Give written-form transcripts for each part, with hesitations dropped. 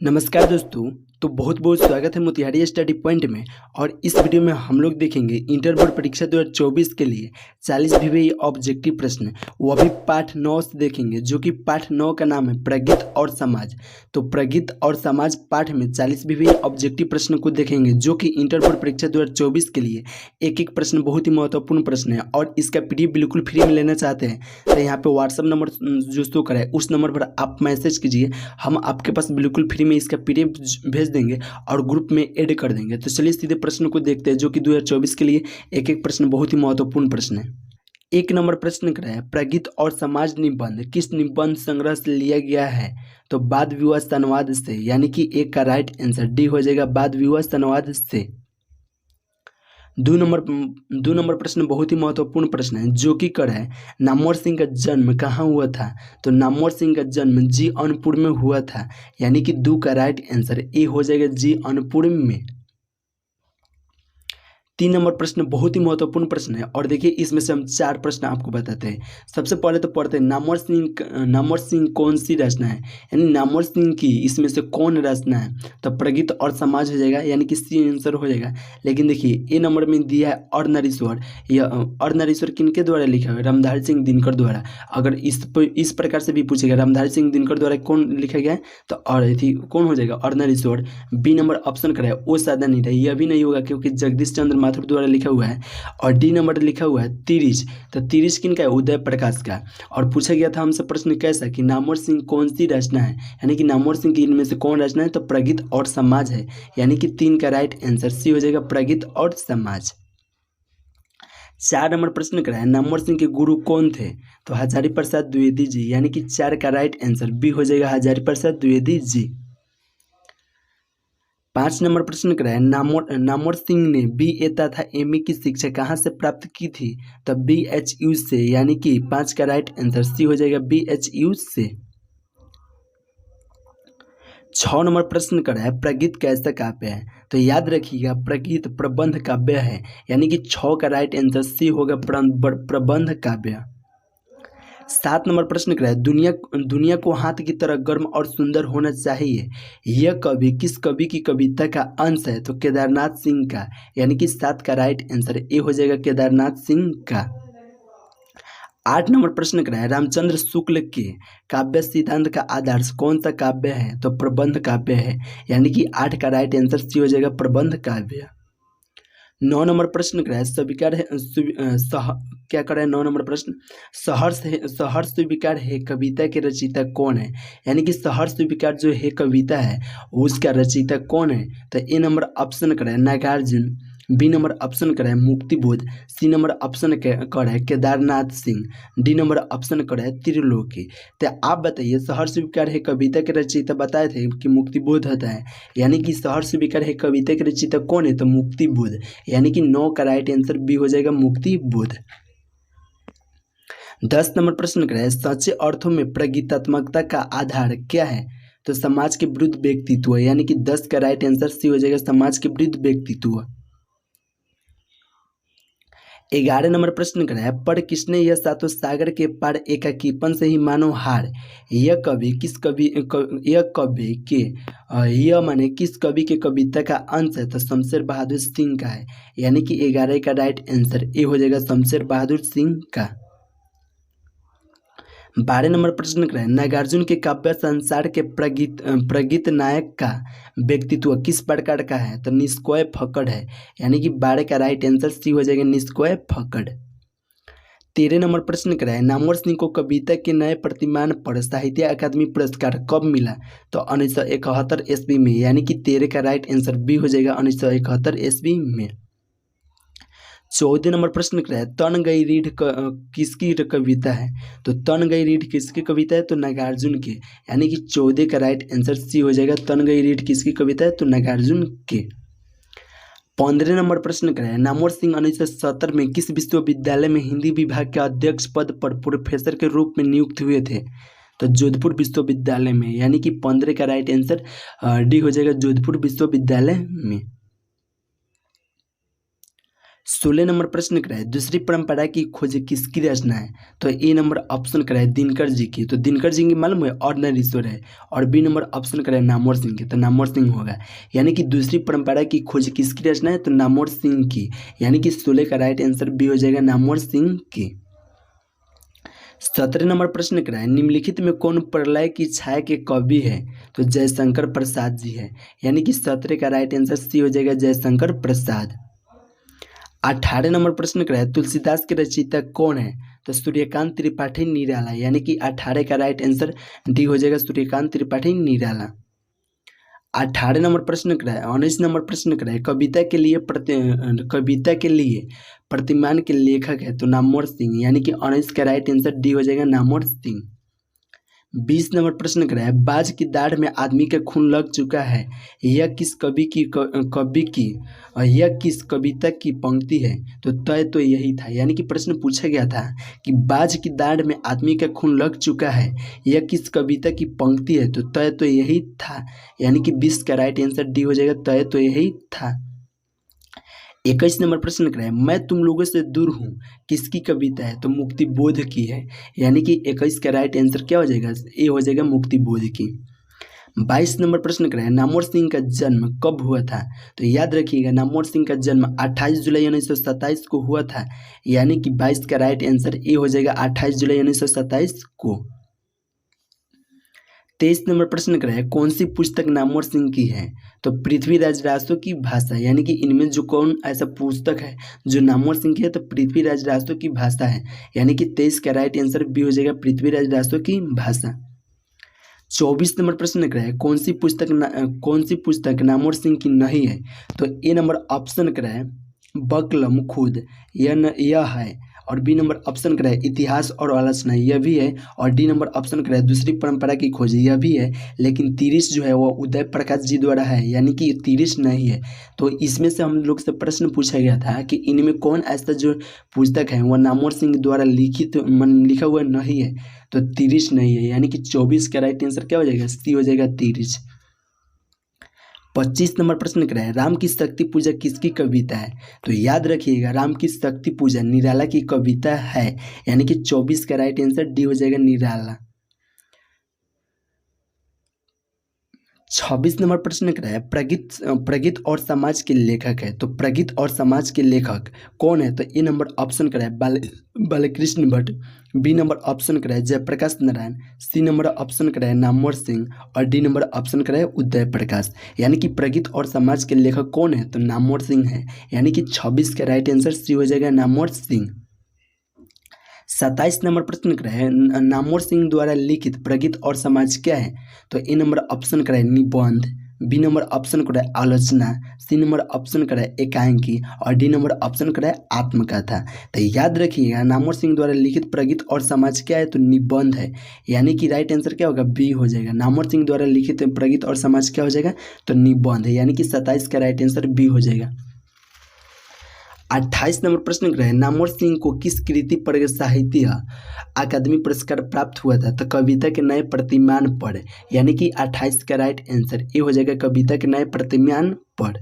नमस्कार दोस्तों। तो बहुत बहुत स्वागत है मोतिहारी स्टडी पॉइंट में। और इस वीडियो में हम लोग देखेंगे इंटर बोर्ड परीक्षा 2024 के लिए 40 VVI ऑब्जेक्टिव प्रश्न, वो भी पाठ 9 से देखेंगे, जो कि पाठ 9 का नाम है प्रगीत और समाज। तो प्रगीत और समाज पाठ में 40 VVI ऑब्जेक्टिव प्रश्न को देखेंगे, जो कि इंटर बोर्ड परीक्षा 2024 के लिए एक एक प्रश्न बहुत ही महत्वपूर्ण प्रश्न है। और इसका PDF बिल्कुल फ्री में लेना चाहते हैं तो यहाँ पे व्हाट्सअप नंबर जो शो करा है उस नंबर पर आप मैसेज कीजिए, हम आपके पास बिल्कुल फ्री में इसका PDF भेज देंगे और ग्रुप में ऐड कर देंगे। तो चलिए सीधे प्रश्न को देखते हैं, जो कि 2024 के लिए एक एक प्रश्न बहुत ही महत्वपूर्ण प्रश्न है। एक नंबर प्रश्न कर रहा है, प्रगीत और समाज निबंध किस निबंध संग्रह से लिया गया है? तो वाद विवाद संवाद से, यानी कि एक का राइट आंसर डी हो जाएगा, वाद विवाद संवाद से। दो नंबर प्रश्न बहुत ही महत्वपूर्ण प्रश्न है, जो कि कर है, नामवर सिंह का जन्म कहाँ हुआ था? तो नामवर सिंह का जन्म जी अनपुर में हुआ था, यानी कि दो का राइट आंसर ए हो जाएगा, जी अनपुर में। 3 नंबर प्रश्न बहुत ही महत्वपूर्ण प्रश्न है, और देखिए इसमें से हम 4 प्रश्न आपको बताते हैं। सबसे पहले तो पढ़ते हैं, नामवर सिंह कौन सी रचना है? यानी नामवर सिंह की इसमें से कौन रचना है? तो प्रगीत और समाज हो जाएगा, यानी कि सी आंसर हो जाएगा। लेकिन देखिए ए नंबर में दिया है अर्धनारीश्वर। यह अर्धनारीश्वर किनके द्वारा लिखा हुआ है? रामधारी सिंह दिनकर द्वारा। अगर इस प्रकार से भी पूछेगा रामधारी सिंह दिनकर द्वारा कौन लिखा गया है, तो और कौन हो जाएगा? अर्धनारीश्वर। बी नंबर ऑप्शन कराए वो सादा नहीं था, यह भी नहीं होगा क्योंकि जगदीश चंद्र माथुर द्वारा लिखा हुआ है। और डी नंबर लिखा हुआ है तिरिच। तो तिरिच किनका है? उदय प्रकाश का। और पूछा गया था हमसे प्रश्न कैसा कि नामवर सिंह कौन सी रचना है, यानी कि नामवर सिंह की इनमें से कौन रचना है? तो प्रगीत और समाज है, यानी कि 3 का राइट आंसर सी हो जाएगा, प्रगीत और समाज। 4 नंबर प्रश्न कराया, नामवर सिंह के गुरु कौन थे? तो हजारी प्रसाद द्विवेदी जी, यानी कि 4 का राइट आंसर बी हो जाएगा, हजारी प्रसाद द्विवेदी जी। 5 नंबर प्रश्न कराया, नामवर सिंह ने BA तथा MA की शिक्षा कहाँ से प्राप्त की थी? तो BHU से, यानी कि 5 का राइट आंसर सी हो जाएगा, BHU से। 6 नंबर प्रश्न कराया, प्रगीत कैसा काव्य है? तो याद रखिएगा प्रगीत प्रबंध काव्य है, यानी कि 6 का राइट आंसर सी होगा, प्रबंध काव्य। 7 नंबर प्रश्न कराया, दुनिया को हाथ की तरह गर्म और सुंदर होना चाहिए, यह कवि किस कवि की कविता का अंश है? तो केदारनाथ सिंह का, यानी कि 7 का राइट आंसर ए हो जाएगा, केदारनाथ सिंह का। 8 नंबर प्रश्न कराया, रामचंद्र शुक्ल के काव्य सिद्धांत का आदर्श कौन सा काव्य है? तो प्रबंध काव्य है, यानी कि 8 का राइट आंसर सी हो जाएगा, प्रबंध काव्य। 9 नंबर प्रश्न कराया, स्वीकार है क्या कराया? 9 नंबर प्रश्न, सहर्ष स्वीकार है कविता के रचयिता कौन है? यानी कि सहर्ष स्वीकार जो है कविता है उसका रचयिता कौन है? तो ए नंबर ऑप्शन कराया नागार्जुन, बी नंबर ऑप्शन कराया मुक्तिबोध, सी नंबर ऑप्शन कराया Kedarnath Singh, D number option कराया त्रिलोकी। तो आप बताइए, सहर्ष स्वीकार है कविता के रचयिता बताए थे कि मुक्तिबोध होता है, यानी कि सहर्ष स्वीकार है कविता के रचयिता कौन है? तो मुक्तिबोध, यानी कि 9 का राइट आंसर बी हो जाएगा, मुक्तिबोध। 10 नंबर प्रश्न कराया, सच्चे अर्थों में प्रगीतात्मकता का आधार क्या है? तो समाज के विरुद्ध व्यक्तित्व, यानी कि 10 का राइट आंसर सी हो जाएगा, समाज के विरुद्ध व्यक्तित्व। 11 नंबर प्रश्न कराया, पर किसने यह सातों सागर के पार एकाकीपन से ही मानो हार, यह कवि किस कवि के कविता का अंश है? तो शमशेर बहादुर सिंह का है, यानी कि 11 का राइट आंसर ए हो जाएगा, शमशेर बहादुर सिंह का। 12 नंबर प्रश्न कराया, नागार्जुन के काव्य संसार के प्रगीत नायक का व्यक्तित्व किस प्रकार का है? तो निष्क्रिय फक्कड़ है, यानी कि 12 का राइट आंसर सी हो जाएगा, निष्क्रिय फक्कड़। 13 नंबर प्रश्न कराया, नामवर सिंह को कविता के नए प्रतिमान पर साहित्य अकादमी पुरस्कार कब मिला? तो 1971 ईस्वी में, यानी कि 13 का राइट आंसर बी हो जाएगा, 1971 ईस्वी में। 14 नंबर प्रश्न कराया, तन गई रीढ़ किसकी कविता है? तो तन गई रीढ़ किसकी कविता है? तो नागार्जुन की, यानी कि 14 का राइट आंसर सी हो जाएगा, तन गई रीढ़ किसकी कविता है? तो नागार्जुन के। 15 नंबर प्रश्न कराया, नामवर सिंह 1970 में किस विश्वविद्यालय में हिंदी विभाग के अध्यक्ष पद पर प्रोफेसर के रूप में नियुक्त हुए थे? तो जोधपुर विश्वविद्यालय में, यानी कि 15 का राइट आंसर डी हो जाएगा, जोधपुर विश्वविद्यालय में। 16 नंबर प्रश्न कराए दूसरी परंपरा की खोज किसकी रचना है? तो ए नंबर ऑप्शन कराए दिनकर जी की, तो दिनकर जी की मालूम है ऑर्डिनरी ईश्वर है। और बी नंबर ऑप्शन कराए नामवर सिंह की, तो नामवर सिंह होगा। यानी कि दूसरी परंपरा की खोज किसकी रचना है? तो नामवर सिंह की। यानी कि 16 का राइट आंसर बी हो जाएगा नामवर सिंह की। 17 नंबर प्रश्न कराए निम्नलिखित में कौन प्रलय की छाया के कवि है? तो जयशंकर प्रसाद जी है। यानी कि 17 का राइट आंसर सी हो जाएगा जयशंकर प्रसाद। 18 नंबर प्रश्न कराए तुलसीदास के रचयिता कौन है? तो सूर्यकांत त्रिपाठी निराला। यानी कि 18 का राइट आंसर डी हो जाएगा सूर्यकांत त्रिपाठी निराला। 18 नंबर प्रश्न कराए 19 नंबर प्रश्न कराए कविता के लिए प्रतिमान के लेखक है? तो नामवर सिंह। यानी कि 19 का राइट आंसर डी हो जाएगा नामवर सिंह। 20 नंबर प्रश्न कराए बाज की दाढ़ में आदमी का खून लग चुका है, यह किस यह किस कविता की पंक्ति है? तो तय तो यही था। यानी कि प्रश्न पूछा गया था कि बाज की दाढ़ में आदमी का खून लग चुका है, यह किस कविता की पंक्ति है? तो तय तो यही था। यानी कि 20 का राइट आंसर डी हो जाएगा तय तो यही था। 21 नंबर प्रश्न कराए मैं तुम लोगों से दूर हूँ किसकी कविता है? तो मुक्ति बोध की है। यानी कि 21 का राइट आंसर क्या हो जाएगा? ए हो जाएगा मुक्ति बोध की। 22 नंबर प्रश्न कराए नामवर सिंह का जन्म कब हुआ था? तो याद रखिएगा नामवर सिंह का जन्म 28 जुलाई 1927 को हुआ था। यानी कि 22 का राइट आंसर ए हो जाएगा 28 जुलाई 1927 को। 23 नंबर प्रश्न कराए कौन सी पुस्तक नामवर सिंह की है? तो पृथ्वीराज रासो की भाषा। यानी कि इनमें जो कौन ऐसा पुस्तक है जो नामवर सिंह की है? तो पृथ्वीराज रासो की भाषा है। यानी कि 23 का राइट आंसर बी हो जाएगा पृथ्वीराज रासो की भाषा। 24 नंबर प्रश्न कराए कौन सी पुस्तक नामवर सिंह की नहीं है? तो ए नंबर ऑप्शन कराए बकलम खुद यह है। और बी नंबर ऑप्शन कराए इतिहास और आलोचना यह भी है। और डी नंबर ऑप्शन कराए दूसरी परंपरा की खोज यह भी है। लेकिन तिरिश जो है वो उदय प्रकाश जी द्वारा है। यानी कि तिरिश नहीं है। तो इसमें से हम लोग से प्रश्न पूछा गया था कि इनमें कौन ऐसा जो पुस्तक है वह नामवर सिंह द्वारा लिखा हुआ नहीं है? तो तिरिश नहीं है। यानी कि 24 का राइट आंसर क्या हो जाएगा? सी हो जाएगा तिरिश। 25 नंबर प्रश्न कराए राम की शक्ति पूजा किसकी कविता है? तो याद रखिएगा राम की शक्ति पूजा निराला की कविता है। यानी कि 24 का राइट आंसर डी हो जाएगा निराला। 26 नंबर प्रश्न कराए प्रगीत और समाज के लेखक है। तो प्रगीत और समाज के लेखक कौन है? तो ए नंबर ऑप्शन कराए Balkrishna Bhatt. B number option कराए Jayaprakash Narayan. C number option कराए नामवर सिंह। और डी नंबर ऑप्शन कराए उदय प्रकाश। यानी कि प्रगीत और समाज के लेखक कौन है? तो नामवर सिंह है। यानी कि 26 का राइट आंसर सी हो जाएगा नामवर सिंह। 27 नंबर प्रश्न कराए नामवर सिंह द्वारा लिखित प्रगीत और समाज क्या है? तो ए नंबर ऑप्शन कराए निबंध। बी नंबर ऑप्शन कराए आलोचना। सी नंबर ऑप्शन कराए एकांकी। और डी नंबर ऑप्शन कराए आत्मकथा। तो याद रखिएगा नामवर सिंह द्वारा लिखित प्रगीत और समाज क्या है? तो निबंध है। यानी कि राइट आंसर क्या होगा? बी हो जाएगा। नामवर सिंह द्वारा लिखित प्रगीत और समाज क्या हो जाएगा? तो निबंध है। यानी कि 27 का राइट आंसर बी हो जाएगा। 28 नंबर प्रश्न ग्रह नामवर सिंह को किस कृति पर साहित्य अकादमी पुरस्कार प्राप्त हुआ था? तो कविता के नए प्रतिमान पर। यानी कि 28 का राइट आंसर ए हो जाएगा कविता के नए प्रतिमान पर।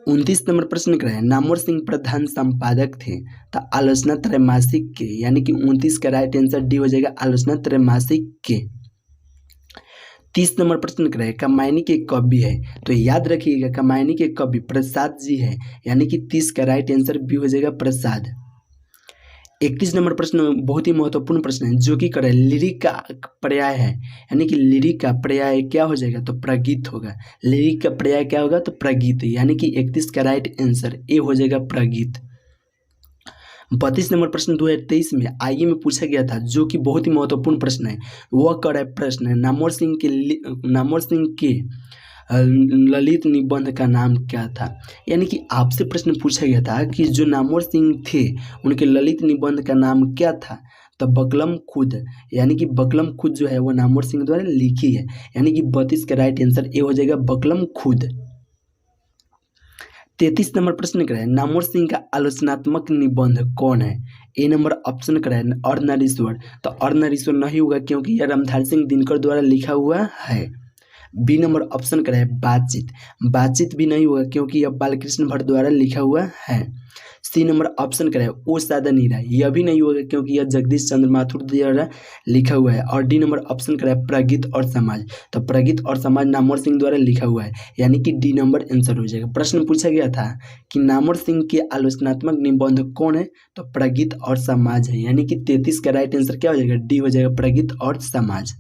29 नंबर प्रश्न ग्रह नामवर सिंह प्रधान संपादक थे तो आलोचना त्रैमासिक के। यानी कि 29 का राइट आंसर डी हो जाएगा आलोचना त्रैमासिक के। 30 नंबर प्रश्न कराए कामायनी के कवि है? तो याद रखिएगा कामायनी के कवि प्रसाद जी है। यानी कि 30 का राइट आंसर बी हो जाएगा प्रसाद। 31 नंबर प्रश्न बहुत ही महत्वपूर्ण प्रश्न है जो कि करे लिरिक का पर्याय है। यानी कि लिरिक का पर्याय क्या हो जाएगा? तो प्रगीत होगा। लिरिक का पर्याय क्या होगा? तो प्रगीत। यानी कि 31 का राइट आंसर ए हो जाएगा प्रगीत। 32 नंबर प्रश्न 2023 में आईए में पूछा गया था जो कि बहुत ही महत्वपूर्ण प्रश्न है। वह करेक्ट प्रश्न है नामवर सिंह के ललित निबंध का नाम क्या था? यानी कि आपसे प्रश्न पूछा गया था कि जो नामवर सिंह थे उनके ललित निबंध का नाम क्या था? तो बकलम खुद। यानी कि बकलम खुद जो है वो नामवर सिंह द्वारा लिखी है। यानी कि 32 का राइट आंसर ए हो जाएगा बकलम खुद। 33 नंबर प्रश्न कराए नामवर सिंह का आलोचनात्मक निबंध कौन है? ए नंबर ऑप्शन कराए अर्धनारीश्वर। तो अर्धनारीश्वर नहीं होगा क्योंकि यह रामधारी सिंह दिनकर द्वारा लिखा हुआ है। बी नंबर ऑप्शन का है बातचीत, बातचीत भी नहीं होगा क्योंकि यह बालकृष्ण भट्ट द्वारा लिखा हुआ है। सी नंबर ऑप्शन का है ओ सादा नीरा, यह भी नहीं होगा क्योंकि यह जगदीश चंद्र माथुर द्वारा लिखा हुआ है। और डी नंबर ऑप्शन का है प्रगीत और समाज, तो प्रगीत और समाज नामवर सिंह द्वारा लिखा हुआ है, यानी कि डी नंबर आंसर हो जाएगा। प्रश्न पूछा गया था कि नामवर सिंह के आलोचनात्मक निबंध कौन है, तो प्रगीत और समाज है, यानी कि 33 का राइट आंसर क्या हो जाएगा, डी हो जाएगा, प्रगीत और समाज।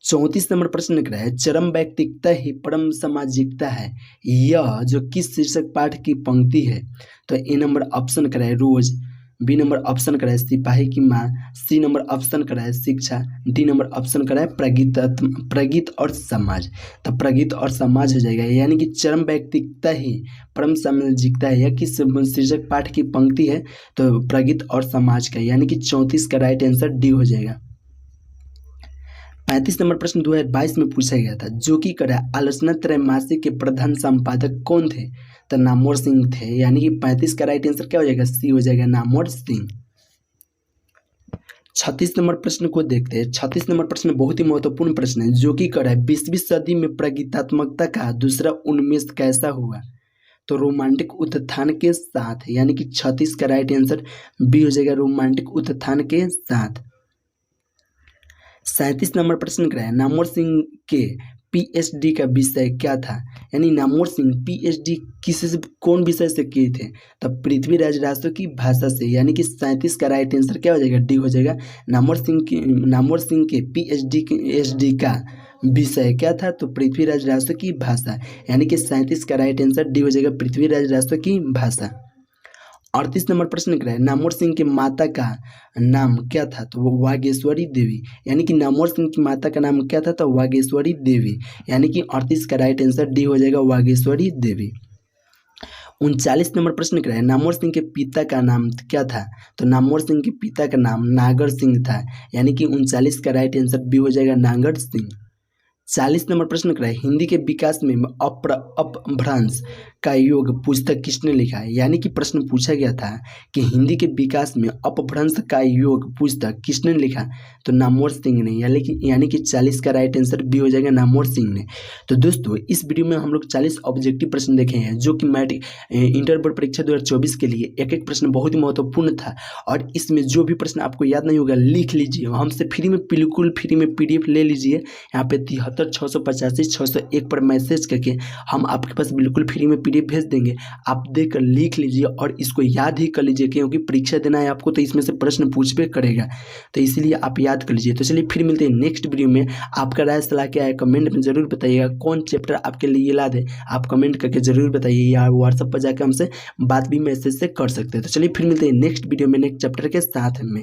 34 नंबर प्रश्न लिख रहा है चरम व्यक्तिकता ही परम सामाजिकता है, यह जो किस शीर्षक पाठ की पंक्ति है, तो ए नंबर ऑप्शन करा है रोज, बी नंबर ऑप्शन करा है सिपाही की माँ, सी नंबर ऑप्शन करा है शिक्षा, डी नंबर ऑप्शन करा है प्रगीत और समाज, तो प्रगीत और समाज हो जाएगा। यानी कि चरम व्यक्तिकता ही परम सामाजिकता है, यह किस शीर्षक पाठ की पंक्ति है, तो प्रगीत और समाज का, यानी कि 34 का राइट आंसर डी हो जाएगा। 35 नंबर प्रश्न 2022 में पूछा गया था, जो कि करा आलोचना त्रैमासिक के प्रधान संपादक कौन थे, तो नामवर सिंह थे, यानी कि 35 का राइट आंसर क्या हो जाएगा, सी हो जाएगा, नामवर सिंह। 36 नंबर प्रश्न को देखते हैं। 36 नंबर प्रश्न बहुत ही महत्वपूर्ण प्रश्न है, जो कि करा 20वीं सदी में प्रगीतात्मकता का दूसरा उन्मेष कैसा हुआ, तो रोमांटिक उत्थान के साथ, यानी कि 36 का राइट आंसर बी हो जाएगा, रोमांटिक उत्थान के साथ। 37 नंबर प्रश्न क्या है, नामवर सिंह के पीएचडी का विषय क्या था, यानी नामवर सिंह पीएचडी कौन विषय से किए थे, तब पृथ्वीराज रासो की भाषा से, यानी कि 37 का राइट आंसर क्या हो जाएगा, डी हो जाएगा। नामवर सिंह के पीएचडी का विषय क्या था, तो पृथ्वीराज रासो की भाषा, यानी कि 37 का राइट आंसर डी हो जाएगा, पृथ्वीराज रासो की भाषा। 38 नंबर प्रश्न क्या है, नामवर सिंह के माता का नाम क्या था, तो वो वागेश्वरी देवी, यानी कि नामवर सिंह की माता का नाम क्या था, तो वागेश्वरी देवी, यानी कि 38 का राइट आंसर डी हो जाएगा, वागेश्वरी देवी। 39 नंबर प्रश्न क्या है, नामवर सिंह के पिता का नाम क्या था, तो नामवर सिंह के पिता का नाम नागर सिंह था, यानी कि 39 का राइट आंसर बी हो जाएगा, नागर सिंह। 40 नंबर प्रश्न क्या है, हिंदी के विकास में अपभ्रंश का योग पुस्तक किसने लिखा है, यानी कि प्रश्न पूछा गया था कि हिंदी के विकास में अपभ्रंश का योग पुस्तक किसने लिखा, तो नामवर सिंह ने, यानी कि 40 का राइट आंसर बी हो जाएगा, नामवर सिंह ने। तो दोस्तों इस वीडियो में हम लोग 40 ऑब्जेक्टिव प्रश्न देखे हैं, जो कि मैट्रिक इंटर बोर्ड परीक्षा 2024 के लिए एक एक प्रश्न बहुत ही महत्वपूर्ण था, और इसमें जो भी प्रश्न आपको याद नहीं होगा लिख लीजिए, हमसे फ्री में, बिल्कुल फ्री में PDF ले लीजिए, यहाँ पे 73 685 601 पर मैसेज करके हम आपके पास बिल्कुल फ्री में PDF भेज देंगे, आप देकर लिख लीजिए और इसको याद ही कर लीजिए, क्योंकि परीक्षा देना है आपको, तो इसमें से प्रश्न पूछबे करेगा, तो इसलिए आप याद कर लीजिए। तो चलिए फिर मिलते हैं नेक्स्ट वीडियो में। आपका राय सलाह क्या है कमेंट में जरूर बताइएगा, कौन चैप्टर आपके लिए याद है आप कमेंट करके जरूर बताइए, या व्हाट्सएप पर जाकर हमसे बात भी मैसेज से कर सकते हैं। तो चलिए फिर मिलते हैं नेक्स्ट वीडियो में नेक्स्ट चैप्टर के साथ में।